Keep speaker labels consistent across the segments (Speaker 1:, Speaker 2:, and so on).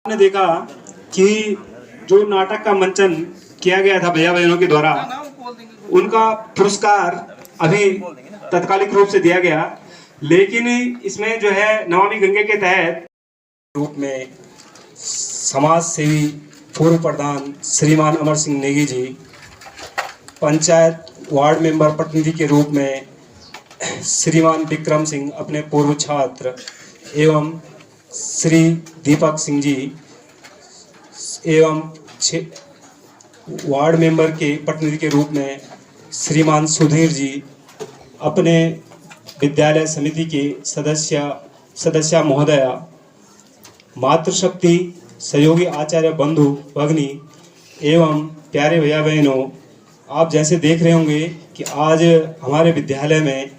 Speaker 1: आपने देखा कि जो नाटक का मंचन किया गया था भैया बहनों के द्वारा, उनका पुरस्कार अभी तत्कालिक रूप से दिया गया, लेकिन इसमें जो है नमामि गंगे के तहत रूप में समाज सेवी पूर्व प्रधान श्रीमान अमर सिंह नेगी जी, पंचायत वार्ड मेंबर प्रतिनिधि के रूप में श्रीमान विक्रम सिंह अपने पूर्व छात्र एवं श्री दीपक सिंह जी एवं वार्ड मेंबर के प्रतिनिधि के रूप में श्रीमान सुधीर जी अपने विद्यालय समिति के सदस्य महोदया, मातृशक्ति सहयोगी आचार्य बंधु भगिनी एवं प्यारे भैया बहनों, आप जैसे देख रहे होंगे कि आज हमारे विद्यालय में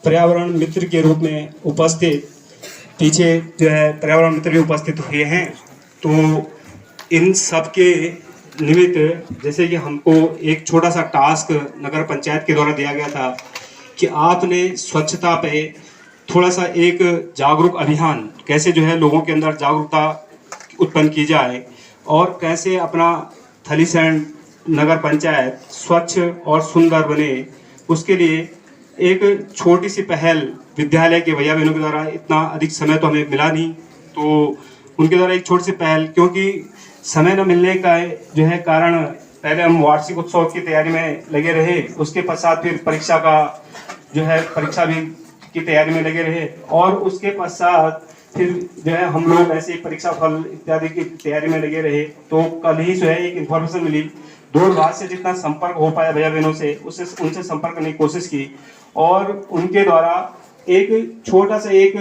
Speaker 1: पर्यावरण मित्र के रूप में उपस्थित, पीछे जो है पर्यावरण मित्र भी उपस्थित हुए हैं। तो इन सब के निमित्त जैसे कि हमको एक छोटा सा टास्क नगर पंचायत के द्वारा दिया गया था कि आपने स्वच्छता पे थोड़ा सा एक जागरूक अभियान, कैसे जो है लोगों के अंदर जागरूकता उत्पन्न की जाए और कैसे अपना थलीसैंड नगर पंचायत स्वच्छ और सुंदर बने, उसके लिए एक छोटी सी पहल विद्यालय के भैया बहनों के द्वारा, इतना अधिक समय तो हमें मिला नहीं, तो उनके द्वारा एक छोटी सी पहल, क्योंकि समय न मिलने का जो है कारण, पहले हम वार्षिक उत्सव की तैयारी में लगे रहे, उसके पश्चात फिर परीक्षा का जो है परीक्षा भी की तैयारी में लगे रहे और उसके पश्चात फिर जो है हम लोग ऐसे परीक्षा फल इत्यादि की तैयारी में लगे रहे। तो कल ही जो है एक इन्फॉर्मेशन मिली, दूरभाष से जितना संपर्क हो पाया भैया बहनों से उनसे संपर्क करने की कोशिश की और उनके द्वारा एक छोटा सा एक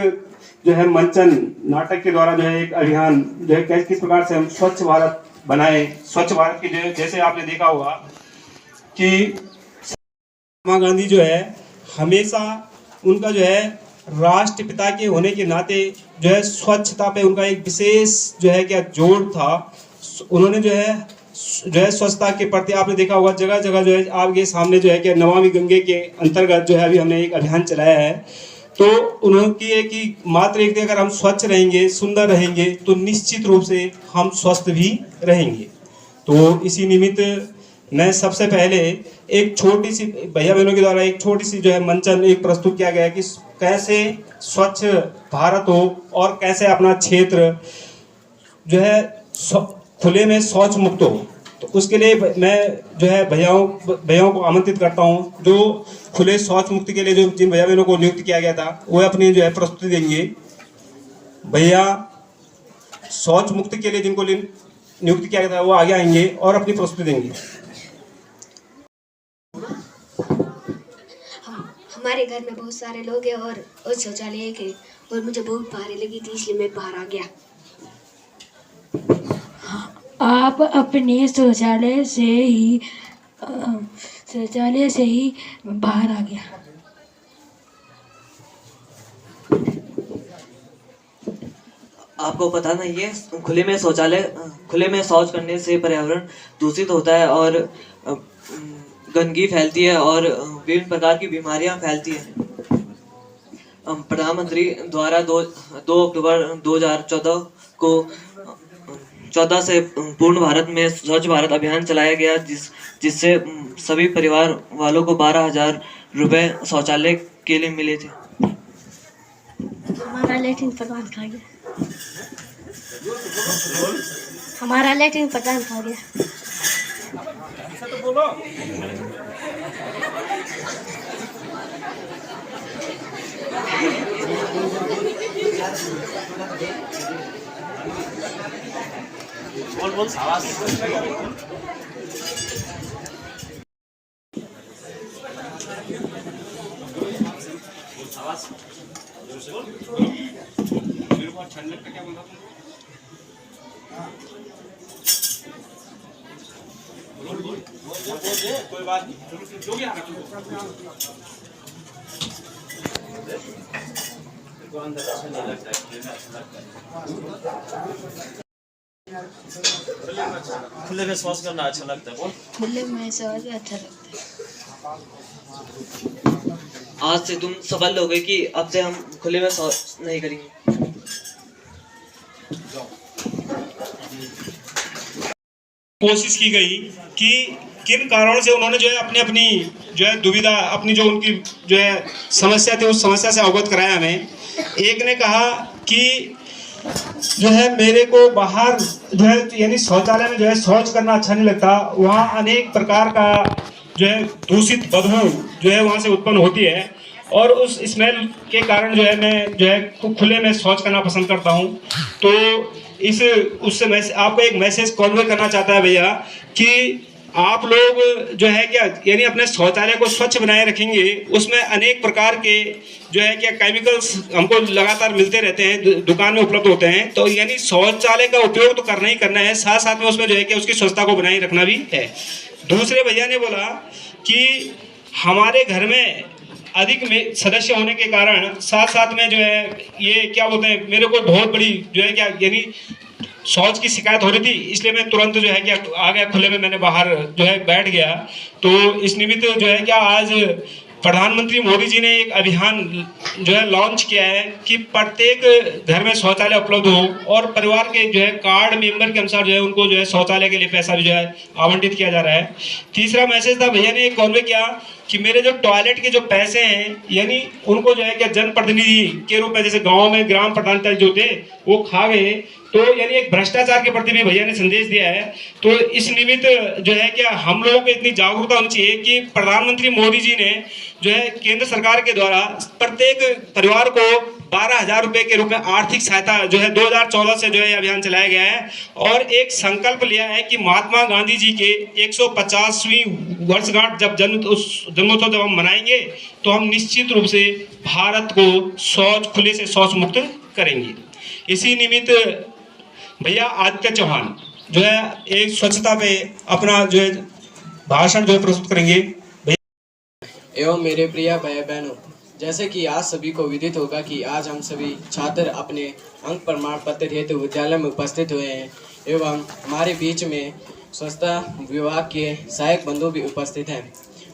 Speaker 1: जो है मंचन नाटक के द्वारा जो है एक अभियान जो है किस प्रकार से हम स्वच्छ भारत बनाए। स्वच्छ भारत की जो जैसे आपने देखा होगा कि महात्मा गांधी जो है हमेशा उनका जो है राष्ट्रपिता के होने के नाते जो है स्वच्छता पे उनका एक विशेष जो है क्या जोर था। उन्होंने जो है स्वच्छता के प्रति आपने देखा होगा जगह जगह जो है आपके सामने जो है कि नमामि गंगे के अंतर्गत जो है अभी हमने एक अभियान चलाया है। तो उन्होंने किए कि मात्र एक अगर हम स्वच्छ रहेंगे, सुंदर रहेंगे, तो निश्चित रूप से हम स्वस्थ भी रहेंगे। तो इसी निमित्त मैं सबसे पहले एक छोटी सी भैया बहनों के द्वारा एक छोटी सी जो है मंचन एक प्रस्तुत किया गया कि कैसे स्वच्छ भारत हो और कैसे अपना क्षेत्र जो है खुले में शौच मुक्त हो। तो उसके लिए मैं जो है भैयाओं को आमंत्रित करता हूं, जो खुले शौच मुक्ति के लिए जो जिन भैया बहनों को नियुक्त किया गया था वो अपनी जो है प्रस्तुति देंगे। भैया शौच मुक्ति के लिए जिनको नियुक्त किया गया था वो आगे आएंगे और अपनी प्रस्तुति देंगे।
Speaker 2: हमारे घर में बहुत सारे लोग हैं और शौचालय के और मुझे बहुत भारी लगी थी, इसलिए मैं बाहर आ गया।
Speaker 3: आप अपने शौचालय से ही बाहर आ गया।
Speaker 4: आपको पता नहीं है, खुले में शौच करने से पर्यावरण दूषित होता है और गंदगी फैलती है और विभिन्न प्रकार की बीमारियां फैलती हैं। प्रधानमंत्री द्वारा 2 अक्टूबर 2014 को 14 से पूर्ण भारत में स्वच्छ भारत अभियान चलाया गया, जिससे सभी परिवार वालों को 12,000 रुपए शौचालय के लिए मिले थे।
Speaker 2: हमारा लैट्रिन प्रधान खा गया। हमारा लैट्रिन प्रधान खा गया।
Speaker 1: तो बोलो बोल आवाज मेरे को ठंड लगता क्या बोला बोल कोई बात नहीं, जो भी आ खुले में शौच करना अच्छा लगता है।
Speaker 2: खुले में शौच अच्छा लगता है।
Speaker 4: आज से तुम सबल हो गए कि अब से हम खुले में शौच नहीं करेंगे।
Speaker 1: कोशिश की गई कि किन कारणों से उन्होंने जो है अपनी अपनी जो है दुविधा, अपनी जो उनकी जो है समस्या थी उस समस्या से अवगत कराया हमें। एक ने कहा कि जो है मेरे को बाहर जो है यानी शौचालय में जो है शौच करना अच्छा नहीं लगता, वहाँ अनेक प्रकार का जो है दूषित बदबू जो है वहाँ से उत्पन्न होती है और उस स्मेल के कारण जो है मैं जो है खुले में शौच करना पसंद करता हूँ। तो इस उससे मैं आपको एक मैसेज कन्वे करना चाहता है भैया कि आप लोग जो है क्या यानी अपने शौचालय को स्वच्छ बनाए रखेंगे, उसमें अनेक प्रकार के जो है क्या केमिकल्स हमको लगातार मिलते रहते हैं, दुकान में उपलब्ध होते हैं। तो यानी शौचालय का उपयोग तो करना ही करना है, साथ साथ में उसमें जो है कि उसकी स्वच्छता को बनाए रखना भी है। दूसरे भैया ने बोला कि हमारे घर में अधिक में सदस्य होने के कारण साथ साथ में जो है ये क्या बोलते हैं, मेरे को बहुत बड़ी जो है क्या यानी शौच की शिकायत हो रही थी, इसलिए मैं तुरंत जो है क्या आ गया खुले में, मैंने बाहर जो है बैठ गया। तो इस निमित्त जो है क्या आज प्रधानमंत्री मोदी जी ने एक अभियान जो है लॉन्च किया है कि प्रत्येक घर में शौचालय उपलब्ध हो और परिवार के जो है कार्ड मेंबर के अनुसार जो है उनको जो है शौचालय के लिए पैसा भी जो है आवंटित किया जा रहा है। तीसरा मैसेज था भैया ने एक कॉन्वे किया कि मेरे जो टॉयलेट के जो पैसे हैं यानी उनको जो है क्या जनप्रतिनिधि के रूप में जैसे गाँव में ग्राम प्रधान जो थे वो खा गए, तो यानी एक भ्रष्टाचार के प्रति भी भैया ने संदेश दिया है। तो इस निमित्त जो है क्या हम लोगों को इतनी जागरूकता होनी चाहिए कि प्रधानमंत्री मोदी जी ने जो है केंद्र सरकार के द्वारा प्रत्येक परिवार को 12,000 रुपए के रूप में आर्थिक सहायता जो है 2014 से जो है अभियान चलाया गया है और एक संकल्प लिया है कि महात्मा गांधी जी के 150वीं वर्षगांठ जब जन्मोत्सव जब हम मनाएंगे तो हम निश्चित रूप से भारत को खुले से शौच मुक्त करेंगे। इसी निमित्त भैया आदित्य चौहान जो है एक स्वच्छता पे अपना जो है भाषण जो है प्रस्तुत करेंगे।
Speaker 5: एवं मेरे प्रिय भाई बहनों, जैसे कि आज सभी को विदित होगा कि आज हम सभी छात्र अपने अंक प्रमाण पत्र हेतु विद्यालय में उपस्थित हुए हैं एवं हमारे बीच में स्वच्छता विभाग के सहायक बंधु भी उपस्थित हैं।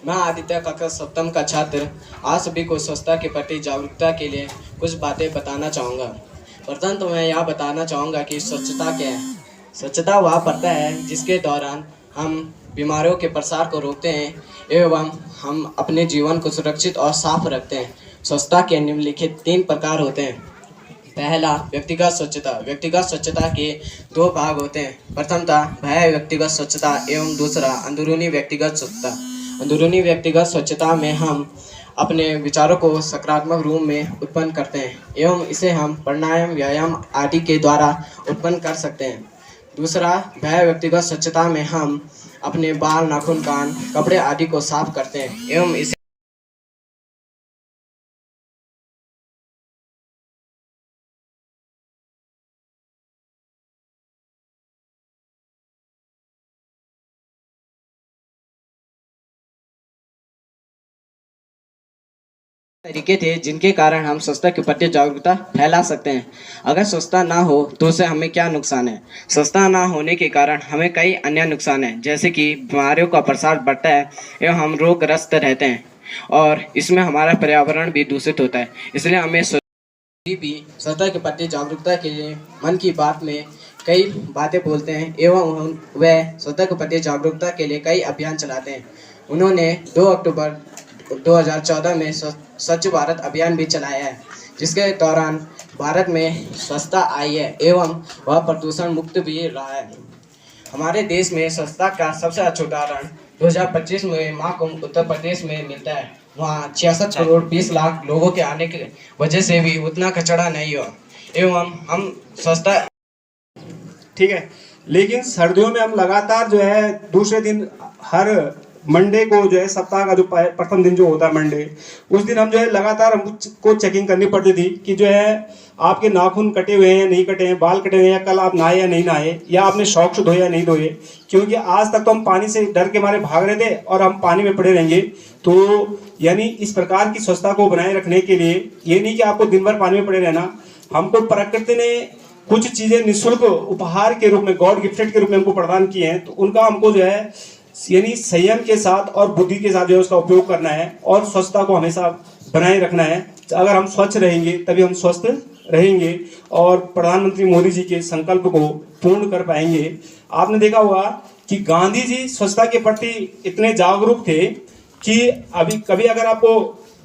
Speaker 5: मैं आदित्य कक्षा सप्तम का छात्र आज सभी को स्वच्छता के प्रति जागरूकता के लिए कुछ बातें बताना चाहूँगा। प्रथम तो मैं यह बताना चाहूँगा कि स्वच्छता क्या है। स्वच्छता वह प्रथा है जिसके दौरान हम बीमारियों के प्रसार को रोकते हैं एवं हम अपने जीवन को सुरक्षित और साफ रखते हैं। स्वच्छता के निम्नलिखित 3 प्रकार होते हैं। पहला, व्यक्तिगत स्वच्छता। व्यक्तिगत स्वच्छता के 2 भाग होते हैं। प्रथमतः बाह्य व्यक्तिगत स्वच्छता एवं दूसरा अंदरूनी व्यक्तिगत स्वच्छता। अंदरूनी व्यक्तिगत स्वच्छता में हम अपने विचारों को सकारात्मक रूप में उत्पन्न करते हैं एवं इसे हम प्राणायाम, व्यायाम आदि के द्वारा उत्पन्न कर सकते हैं। दूसरा, बाह्य व्यक्तिगत स्वच्छता में हम अपने बाल, नाखून, कान, कपड़े आदि को साफ करते हैं एवं इसे तरीके थे जिनके कारण हम स्वच्छता के प्रति जागरूकता फैला सकते हैं। अगर स्वच्छता ना हो तो उससे हमें क्या नुकसान है? स्वच्छता ना होने के कारण हमें कई अन्य नुकसान हैं, जैसे कि बीमारियों का प्रसार बढ़ता है एवं हम रोगग्रस्त रहते हैं और इसमें हमारा पर्यावरण भी दूषित होता है। इसलिए हमें भी स्वच्छता के प्रति जागरूकता के लिए मन की बात में कई बातें बोलते हैं एवं वह स्वच्छता के प्रति जागरूकता के लिए कई अभियान चलाते हैं। उन्होंने 2 अक्टूबर 2014 में स्वच्छ भारत अभियान भी चलाया है, जिसके दौरान भारत में स्वच्छता आई है एवं वह प्रदूषण मुक्त भी रहा है। हमारे देश में स्वच्छता का सबसे अच्छा उदाहरण 2025 में महाकुंभ उत्तर प्रदेश में मिलता है। वहाँ 66 करोड़ 20 लाख लोगों के आने की वजह से भी उतना कचरा नहीं हुआ एवं हम स्वच्छता
Speaker 1: ठीक है। लेकिन सर्दियों में हम लगातार जो है दूसरे दिन हर मंडे को जो है सप्ताह का जो प्रथम दिन जो होता है मंडे, उस दिन हम जो है लगातार हमको चेकिंग करनी पड़ती थी कि जो है आपके नाखून कटे हुए हैं या नहीं कटे हैं, बाल कटे हुए हैं या कल आप नहाए या नहीं नहाए, या आपने शौक से धोए या नहीं धोए। क्योंकि आज तक तो हम पानी से डर के मारे भाग रहे थे और हम पानी में पड़े रहेंगे। तो यानी इस प्रकार की स्वच्छता को बनाए रखने के लिए ये नहीं कि आपको दिन भर पानी में पड़े रहना, हमको प्रकृति ने कुछ चीज़ें निःशुल्क उपहार के रूप में, गॉड गिफ्टेड के रूप में हमको प्रदान किए हैं। तो उनका हमको जो है यानी संयम के साथ और बुद्धि के साथ जो है उसका उपयोग करना है और स्वच्छता को हमेशा बनाए रखना है। अगर हम स्वच्छ रहेंगे तभी हम स्वस्थ रहेंगे और प्रधानमंत्री मोदी जी के संकल्प को पूर्ण कर पाएंगे। आपने देखा होगा कि गांधी जी स्वच्छता के प्रति इतने जागरूक थे कि अभी कभी अगर आपको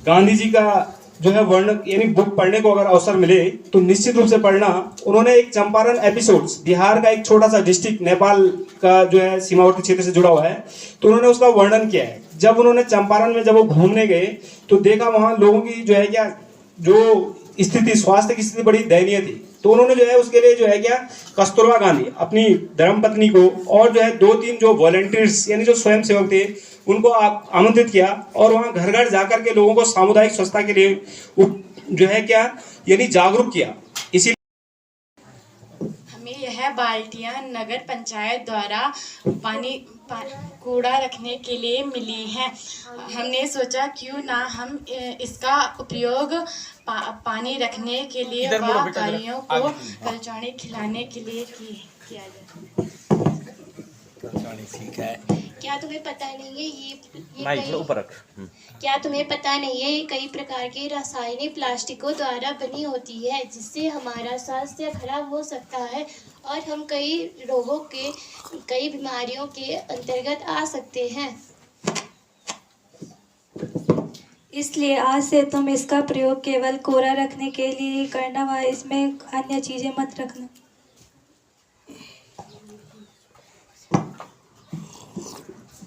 Speaker 1: गांधी जी का जो है वर्ण यानी बुक पढ़ने को अगर अवसर मिले तो निश्चित रूप से पढ़ना। उन्होंने एक चंपारण एपिसोड्स, बिहार का एक छोटा सा डिस्ट्रिक्ट नेपाल का जो है सीमावर्ती क्षेत्र से जुड़ा हुआ है, तो उन्होंने उसका वर्णन किया है। जब उन्होंने चंपारण में जब वो घूमने गए तो देखा वहाँ लोगों की जो है क्या जो स्थिति, स्वास्थ्य की स्थिति बड़ी दयनीय थी। तो उन्होंने जो है उसके लिए जो है क्या कस्तूरबा गांधी अपनी धर्मपत्नी को और जो है 2-3 जो वॉलंटियर्स यानी जो स्वयं सेवक थे उनको आमंत्रित किया और वहाँ घर घर जाकर के लोगों को सामुदायिक स्वच्छता के लिए जो है क्या यानी जागरूक किया। इसी
Speaker 6: हमें यह बाल्टियां नगर पंचायत द्वारा कूड़ा रखने के लिए मिली हैं। हमने सोचा क्यों ना हम इसका उपयोग पानी रखने के लिए व गायों को कलचौनी खिलाने के लिए किया जाए।
Speaker 7: ठीक है।
Speaker 8: क्या तुम्हें पता नहीं है ये
Speaker 7: माइक ऊपर रख।
Speaker 8: क्या तुम्हें पता नहीं है ये कई प्रकार के रासायनिक प्लास्टिकों द्वारा बनी होती है जिससे हमारा स्वास्थ्य खराब हो सकता है और हम कई रोगों के कई बीमारियों के अंतर्गत आ सकते हैं।
Speaker 9: इसलिए आज से तुम इसका प्रयोग केवल कूड़ा रखने के लिए ही करना व इसमें अन्य चीजें मत रखना।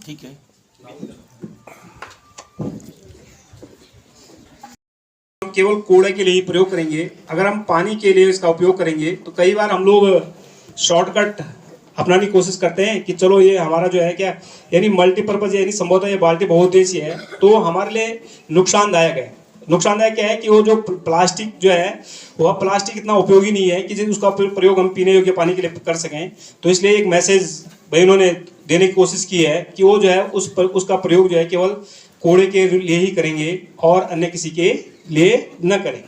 Speaker 7: ठीक है।
Speaker 1: केवल कूड़े के लिए ही प्रयोग करेंगे। अगर हम पानी के लिए इसका उपयोग करेंगे तो कई बार हम लोग शॉर्टकट अपनाने की कोशिश करते हैं कि चलो ये हमारा जो है क्या यानी मल्टीपर्पज यानी संभवतः ये बाल्टी बहुउद्देशीय है तो हमारे लिए नुकसानदायक है। नुकसानदायक क्या है कि वो जो प्लास्टिक जो है वह प्लास्टिक इतना उपयोगी नहीं है कि उसका प्रयोग हम पीने योग्य पानी के लिए कर सकें। तो इसलिए एक मैसेज भाई उन्होंने देने की कोशिश की है कि वो जो है उसका प्रयोग जो है केवल कूड़े के लिए ही करेंगे और अन्य किसी के लिए न करें।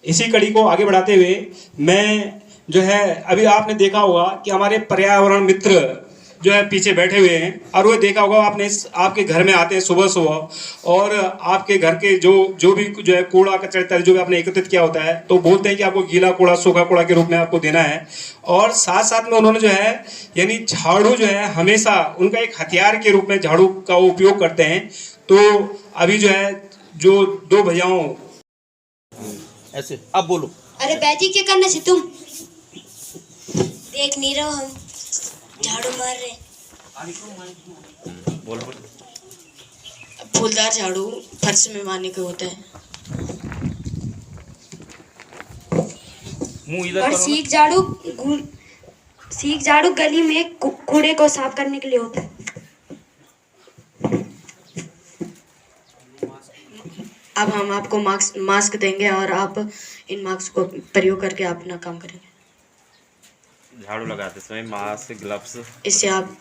Speaker 1: इसी कड़ी को आगे बढ़ाते हुए मैं जो है अभी आपने देखा होगा कि हमारे पर्यावरण मित्र जो है पीछे बैठे हुए हैं और वो देखा होगा आपने आपके घर में आते हैं सुबह सुबह और आपके घर के जो भी जो है कूड़ा कचरा इत्यादि जो भी आपने एकत्रित किया होता है तो बोलते हैं कि आपको गीला कूड़ा सूखा कूड़ा के रूप में आपको देना है। और साथ साथ में उन्होंने जो है यानी झाड़ू जो है हमेशा उनका एक हथियार के रूप में झाड़ू का वो उपयोग करते हैं। तो अभी जो है जो 2 भैयाओं
Speaker 7: ऐसे अब बोलो।
Speaker 8: अरे बैजी क्या करना से तुम देख नहीं रहो हम झाड़ू मार रहे।
Speaker 7: बोल
Speaker 6: फूलदार झाड़ू फर्श में मारने के होता है।
Speaker 7: मुंह इधर
Speaker 2: और
Speaker 7: करो।
Speaker 2: सीख झाड़ू गली में कूड़े को साफ करने के लिए होता है।
Speaker 6: अब हम आपको मास्क देंगे और आप इन मास्क को प्रयोग करके अपना काम करेंगे।
Speaker 7: झाड़ू लगाते समय मास्क, ग्लव्स,
Speaker 6: इससे आप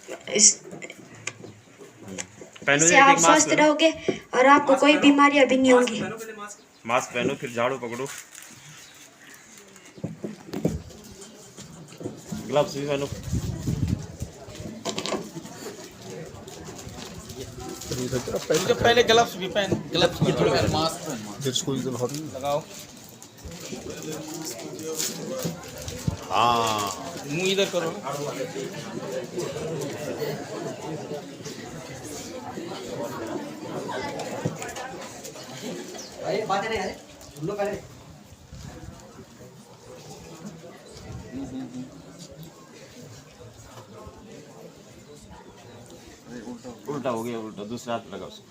Speaker 2: स्वस्थ रहोगे और आपको कोई बीमारियां भी नहीं होंगी।
Speaker 7: मास्क पहनो फिर झाड़ू पकड़ो, ग्लव्स भी पहनो। पहले ग्लव्स भी पहन, ग्लव्स की थोड़ा मास्क लगाओ। हाँ मुंह इधर करो। उल्टा हो गया, उल्टा दूसरा हाथ लगा उसको।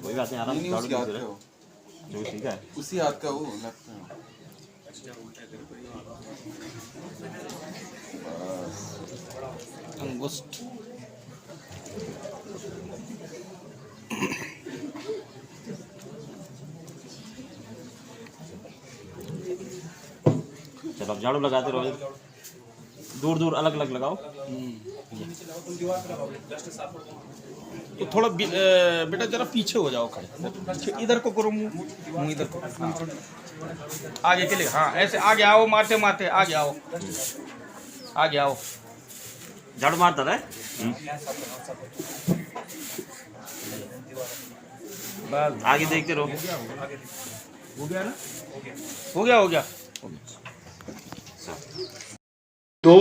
Speaker 7: कोई बात नहीं, आराम से जो सीखा है
Speaker 10: उसी हाथ का वो लेफ्ट में।
Speaker 7: अंगुष्ठ चलो अब झाड़ू लगाते रहो, दूर दूर अलग अलग लगाओ। तो थोड़ा बेटा जरा पीछे हो जाओ, खड़े इधर को करो, मुंह इधर को। आगे के लिए, हाँ ऐसे आगे आओ, मारते मारते आगे आओ, आगे आओ। झाड़ू मारता है बस, आगे देखते रहो। हो गया ना, हो गया।
Speaker 1: 2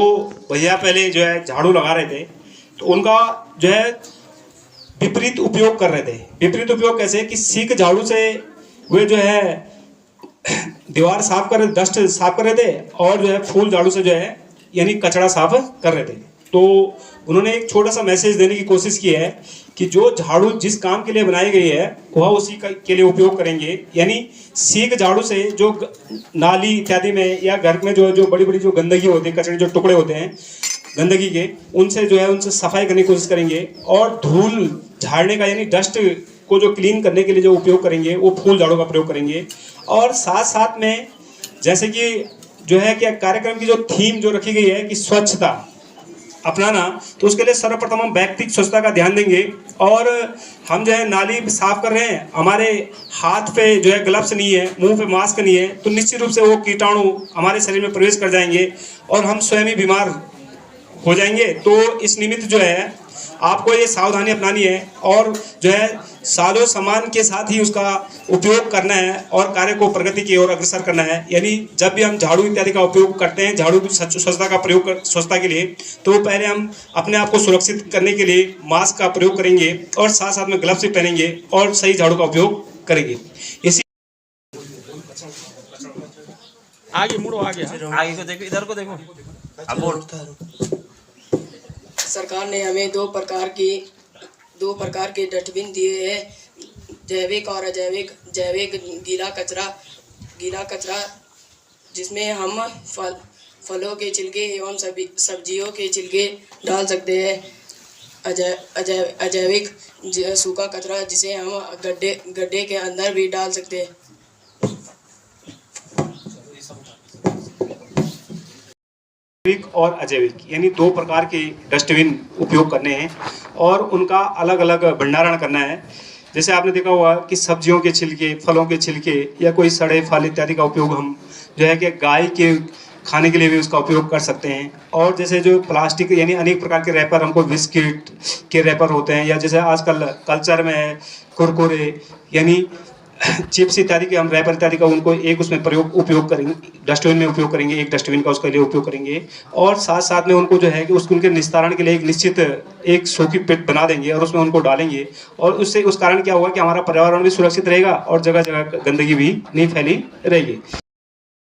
Speaker 1: भैया पहले जो है झाड़ू लगा रहे थे, तो उनका जो है विपरीत उपयोग कर रहे थे। विपरीत उपयोग कैसे कि सीक झाड़ू से वे जो है दीवार साफ कर, डस्ट साफ कर रहे थे, और जो है फूल झाड़ू से जो है यानी कचरा साफ कर रहे थे। तो उन्होंने एक छोटा सा मैसेज देने की कोशिश की है कि जो झाड़ू जिस काम के लिए बनाई गई है वह उसी के लिए उपयोग करेंगे। यानी सीक झाड़ू से जो नाली इत्यादि में या घर में जो बड़ी बड़ी जो गंदगी होती है, कचरे जो टुकड़े होते हैं गंदगी के, उनसे जो है उनसे सफाई करने की कोशिश करेंगे। और धूल झाड़ने का यानी डस्ट को जो क्लीन करने के लिए जो उपयोग करेंगे वो फूल झाड़ू का प्रयोग करेंगे। और साथ साथ में जैसे कि जो है कि कार्यक्रम की जो थीम जो रखी गई है कि स्वच्छता अपनाना, तो उसके लिए सर्वप्रथम हम व्यक्तिगत स्वच्छता का ध्यान देंगे। और हम जो है नाली साफ कर रहे हैं, हमारे हाथ पे जो है ग्लव्स नहीं है, मुंह पे मास्क नहीं है, तो निश्चित रूप से वो कीटाणु हमारे शरीर में प्रवेश कर जाएंगे और हम स्वयं ही बीमार हो जाएंगे। तो इस निमित्त जो है आपको ये सावधानी अपनानी है और जो है साजो सामान के साथ ही उसका उपयोग करना है और कार्य को प्रगति की ओर अग्रसर करना है। यानी जब भी हम झाड़ू इत्यादि का उपयोग करते हैं, झाड़ू की स्वच्छता का प्रयोग स्वच्छता के लिए, तो पहले हम अपने आप को सुरक्षित करने के लिए मास्क का प्रयोग करेंगे और साथ साथ में ग्लव्स भी पहनेंगे और सही झाड़ू का उपयोग करेंगे। इसी
Speaker 7: आगे मुड़ो, आगे आगे को देखो, इधर को देखो। अब बोल।
Speaker 5: सरकार ने हमें दो प्रकार के डस्टबिन दिए हैं, जैविक और अजैविक। जैविक गीला कचरा जिसमें हम फलों के छिलके एवं सब्जियों के छिलके डाल सकते हैं। अजैविक सूखा कचरा जिसे हम गड्ढे के अंदर भी डाल सकते हैं।
Speaker 1: और अजैविक यानी दो प्रकार के डस्टबिन उपयोग करने हैं और उनका अलग अलग भंडारण करना है। जैसे आपने देखा हुआ कि सब्जियों के छिलके, फलों के छिलके या कोई सड़े फल इत्यादि का उपयोग हम जो है कि गाय के खाने के लिए भी उसका उपयोग कर सकते हैं। और जैसे जो प्लास्टिक यानी अनेक प्रकार के रैपर, हमको बिस्किट के रैपर होते हैं, या जैसे आजकल कल्चर में है कुरकुरे यानी चिप्स इत्यादि के हम रैपर इत्यादि का उनको एक उसमें उपयोग करेंगे, डस्टबिन में उपयोग करेंगे, एक डस्टबिन का उसके लिए उपयोग करेंगे। और साथ साथ में उनको जो है कि उसको उनके निस्तारण के लिए एक निश्चित एक सूखी पिट बना देंगे और उसमें उनको डालेंगे। और उससे उस कारण क्या होगा कि हमारा पर्यावरण भी सुरक्षित रहेगा और जगह जगह गंदगी भी नहीं फैली रहेगी।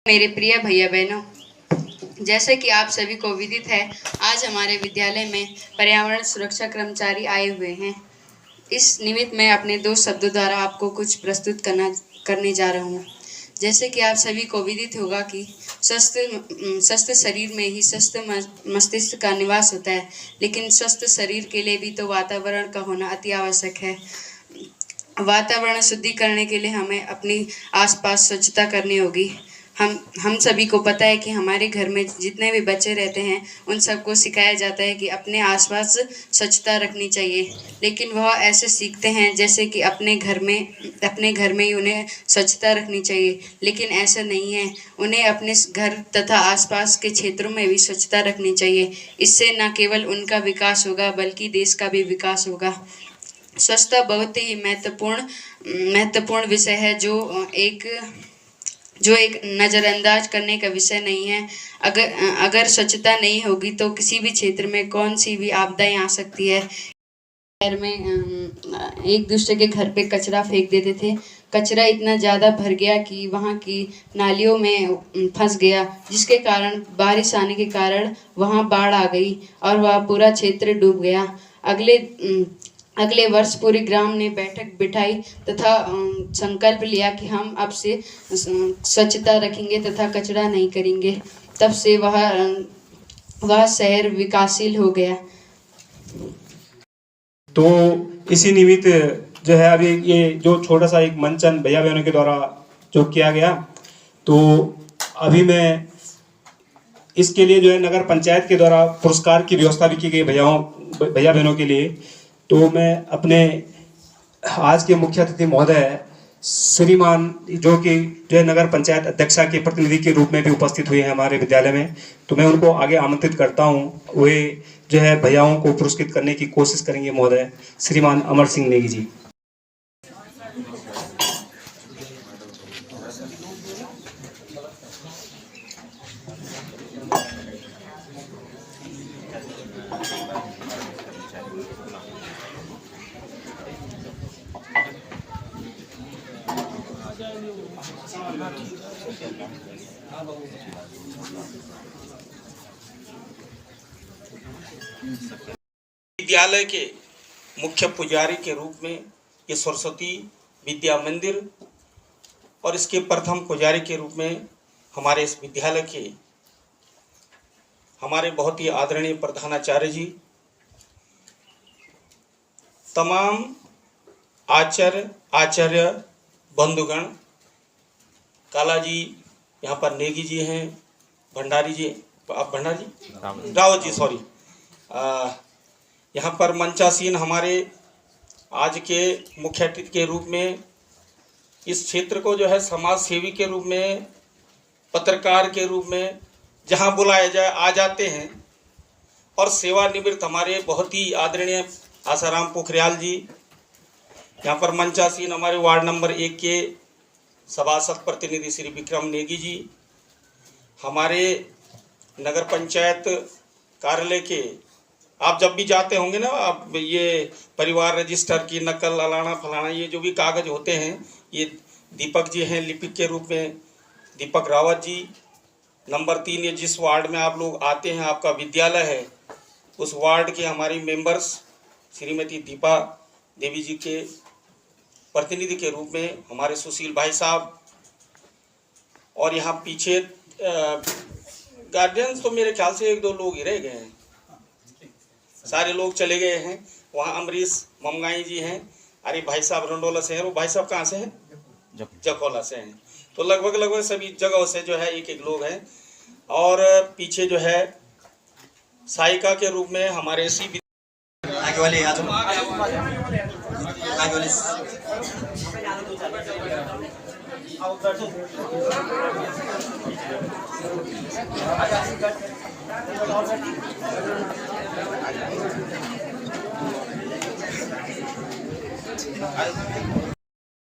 Speaker 10: मेरे प्रिय भैया बहनों, जैसे कि आप सभी को विदित है, आज हमारे विद्यालय में पर्यावरण सुरक्षा कर्मचारी आए हुए हैं। इस निमित्त मैं अपने 2 शब्दों द्वारा आपको कुछ प्रस्तुत करने जा रहा हूँ। जैसे कि आप सभी को विदित होगा कि स्वस्थ शरीर में ही स्वस्थ मस्तिष्क का निवास होता है, लेकिन स्वस्थ शरीर के लिए भी तो वातावरण का होना अति आवश्यक है। वातावरण शुद्धि करने के लिए हमें अपनी आसपास स्वच्छता करनी होगी। हम सभी को पता है कि हमारे घर में जितने भी बच्चे रहते हैं उन सबको सिखाया जाता है कि अपने आसपास स्वच्छता रखनी चाहिए, लेकिन वह ऐसे सीखते हैं जैसे कि अपने घर में ही उन्हें स्वच्छता रखनी चाहिए, लेकिन ऐसा नहीं है। उन्हें अपने घर तथा आसपास के क्षेत्रों में भी स्वच्छता रखनी चाहिए। इससे न केवल उनका विकास होगा बल्कि देश का भी विकास होगा। स्वच्छता बहुत ही महत्वपूर्ण विषय है जो एक नज़रअंदाज करने का विषय नहीं है। अगर स्वच्छता नहीं होगी तो किसी भी क्षेत्र में कौन सी भी आपदाएं आ सकती है। शहर में एक दूसरे के घर पे कचरा फेंक देते थे। कचरा इतना ज़्यादा भर गया कि वहाँ की नालियों में फंस गया, जिसके कारण बारिश आने के कारण वहाँ बाढ़ आ गई और वह पूरा क्षेत्र डूब गया। अगले वर्ष पूरे ग्राम ने बैठक बिठाई तथा संकल्प लिया कि हम अब से स्वच्छता रखेंगे तथा कचरा नहीं करेंगे। तब से वह शहर विकासशील हो गया।
Speaker 1: तो इसी निमित्त जो है अभी ये जो छोटा सा एक मंचन भैया बहनों के द्वारा जो किया गया, तो अभी मैं इसके लिए जो है नगर पंचायत के द्वारा पुरस्कार की व्यवस्था भी की गई भैया बहनों के लिए। तो मैं अपने आज के मुख्य अतिथि महोदय श्रीमान जो है नगर पंचायत अध्यक्षा के प्रतिनिधि के रूप में भी उपस्थित हुए हैं हमारे विद्यालय में, तो मैं उनको आगे आमंत्रित करता हूं। वे जो है भैयाओं को पुरस्कृत करने की कोशिश करेंगे महोदय श्रीमान अमर सिंह नेगी जी।
Speaker 7: विद्यालय के मुख्य पुजारी के रूप में ये सरस्वती विद्या मंदिर और इसके प्रथम पुजारी के रूप में हमारे इस विद्यालय के हमारे बहुत ही आदरणीय प्रधानाचार्य जी, तमाम आचार्य बंधुगण, काला जी, यहाँ पर नेगी जी हैं, भंडारी जी, आप भंडारी जी, रावत जी, सॉरी, यहाँ पर मंचासीन हमारे आज के मुख्य अतिथि के रूप में इस क्षेत्र को जो है समाज सेवी के रूप में, पत्रकार के रूप में जहाँ बुलाया जाए आ जाते हैं। और सेवानिवृत्त हमारे बहुत ही आदरणीय आसाराम पोखरियाल जी, यहाँ पर मंचासीन हमारे वार्ड नंबर 1 के सभासद प्रतिनिधि श्री विक्रम नेगी जी, हमारे नगर पंचायत कार्यालय के, आप जब भी जाते होंगे ना, आप ये परिवार रजिस्टर की नकल अलाना फलाना ये जो भी कागज होते हैं, ये दीपक जी हैं लिपिक के रूप में, दीपक रावत जी। नंबर 3, ये जिस वार्ड में आप लोग आते हैं, आपका विद्यालय है, उस वार्ड के हमारी मेंबर्स श्रीमती दीपा देवी जी के प्रतिनिधि के रूप में हमारे सुशील भाई साहब। और यहाँ पीछे गार्जियंस तो मेरे ख्याल से 1-2 लोग ही रह गए हैं, सारे लोग चले गए हैं। वहाँ अमरीश ममगाई जी हैं, अरे भाई साहब रंडोला से हैं, वो भाई साहब कहाँ से हैं? जखोला से हैं। तो लगभग सभी जगहों से जो है एक लोग हैं। और पीछे जो है सहायिका के रूप में हमारे आगे वाले आगे